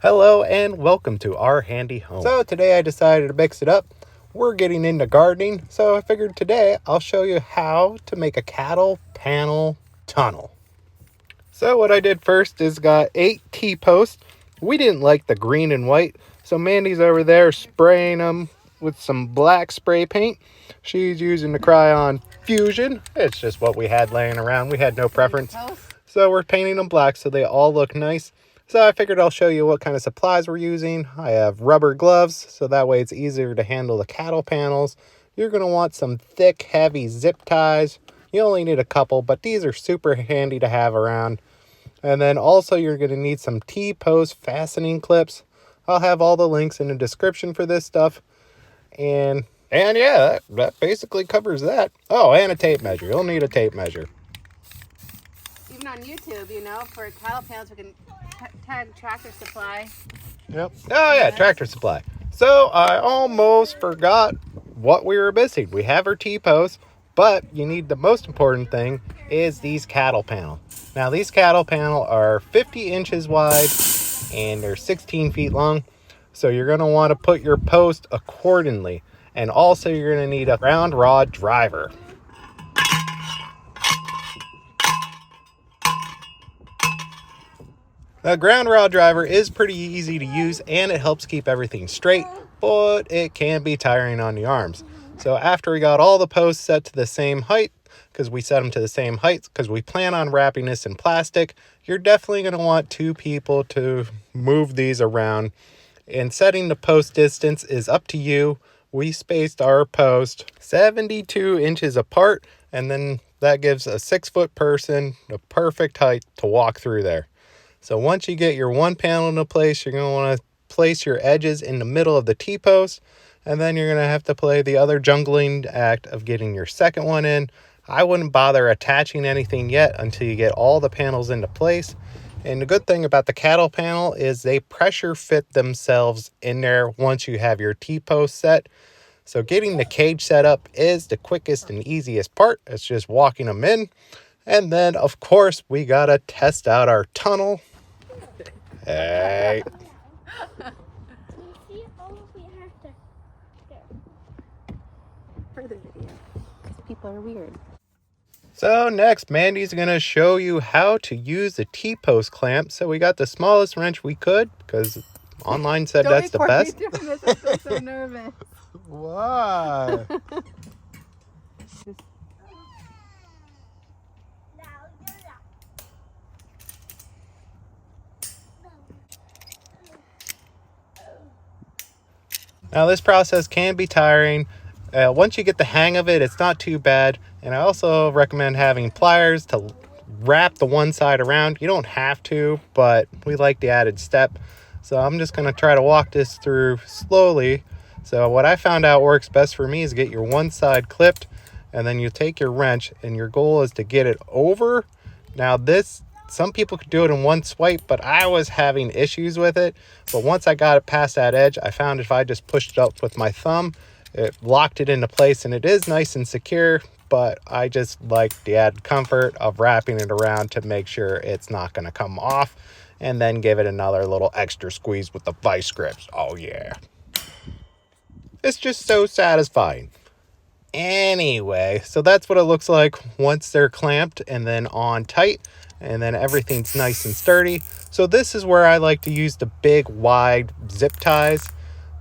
Hello and welcome to our handy home. So today I decided to mix it up. We're getting into gardening, so I figured today I'll show you how to make a cattle panel tunnel. So what I did first is got 8 T-posts. We didn't like the green and white, so Mandy's over there spraying them with some black spray paint. She's using the Cryon Fusion. It's just what we had laying around. We had no preference. So we're painting them black so they all look nice. So I figured I'll show you what kind of supplies we're using. I have rubber gloves, so that way it's easier to handle the cattle panels. You're going to want some thick, heavy zip ties. You only need a couple, but these are super handy to have around. And then also you're going to need some T-post fastening clips. I'll have all the links in the description for this stuff. And yeah, that basically covers that. Oh, and a tape measure. You'll need a tape measure. Even on YouTube, for cattle panels, we can tag Tractor Supply. Yep. Oh, yeah, Tractor Supply. So I almost forgot what we were missing. We have our T-posts, but you need the most important thing is these cattle panel. Now, these cattle panel are 50 inches wide and they're 16 feet long. So you're going to want to put your post accordingly. And also you're going to need a ground rod driver. The ground rod driver is pretty easy to use and it helps keep everything straight, but it can be tiring on the arms. So after we got all the posts set to the same height, because we set them to the same height, because we plan on wrapping this in plastic, you're definitely going to want 2 people to move these around. And setting the post distance is up to you. We spaced our post 72 inches apart, and then that gives a 6-foot person the perfect height to walk through there. So once you get your one panel into place, you're going to want to place your edges in the middle of the T-post, and then you're going to have to play the other jungling act of getting your second one in. I wouldn't bother attaching anything yet until you get all the panels into place. And the good thing about the cattle panel is they pressure fit themselves in there once you have your T-post set. So getting the cage set up is the quickest and easiest part. It's just walking them in. And then, of course, we got to test out our tunnel. Hey. For the video. People are weird. So next, Mandy's going to show you how to use the T-post clamp. So we got the smallest wrench we could because online said that's the best. Don't record me doing this. I feel so nervous. Why? Now this process can be tiring. Once you get the hang of it, it's not too bad. And I also recommend having pliers to wrap the one side around. You don't have to, but we like the added step. So I'm just going to try to walk this through slowly. So what I found out works best for me is get your one side clipped, and then you take your wrench, and your goal is to get it over. Now this, some people could do it in one swipe, but I was having issues with it. But once I got it past that edge, I found if I just pushed it up with my thumb, it locked it into place, and it is nice and secure. But I just like the added comfort of wrapping it around to make sure it's not going to come off, and then give it another little extra squeeze with the vice grips. Oh yeah. It's just so satisfying. Anyway, so that's what it looks like once they're clamped and then on tight, and then everything's nice and sturdy. So this is where I like to use the big wide zip ties.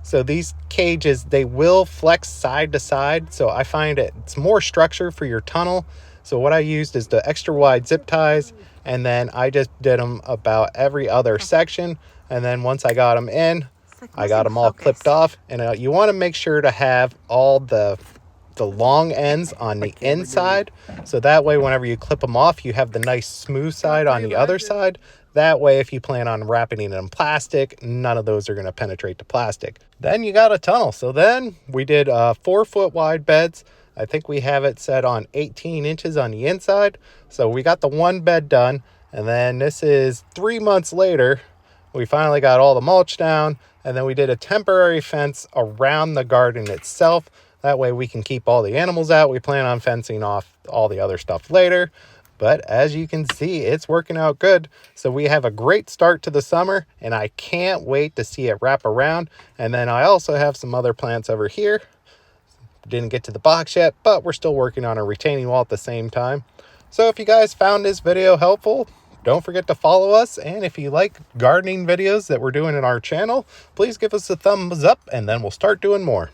So these cages, they will flex side to side. So I find it's more structure for your tunnel. So what I used is the extra wide zip ties, and then I just did them about every other section. And then once I got them in, I got them all clipped off. And you want to make sure to have all the long ends on the inside. So that way, whenever you clip them off, you have the nice smooth side on the other side. That way, if you plan on wrapping it in plastic, none of those are going to penetrate the plastic. Then you got a tunnel. So then we did 4-foot wide beds. I think we have it set on 18 inches on the inside. So we got the one bed done. And then this is 3 months later. We finally got all the mulch down. And then we did a temporary fence around the garden itself. That way we can keep all the animals out. We plan on fencing off all the other stuff later. But as you can see, it's working out good. So we have a great start to the summer, and I can't wait to see it wrap around. And then I also have some other plants over here. Didn't get to the box yet, but we're still working on a retaining wall at the same time. So if you guys found this video helpful, don't forget to follow us. And if you like gardening videos that we're doing in our channel, please give us a thumbs up, and then we'll start doing more.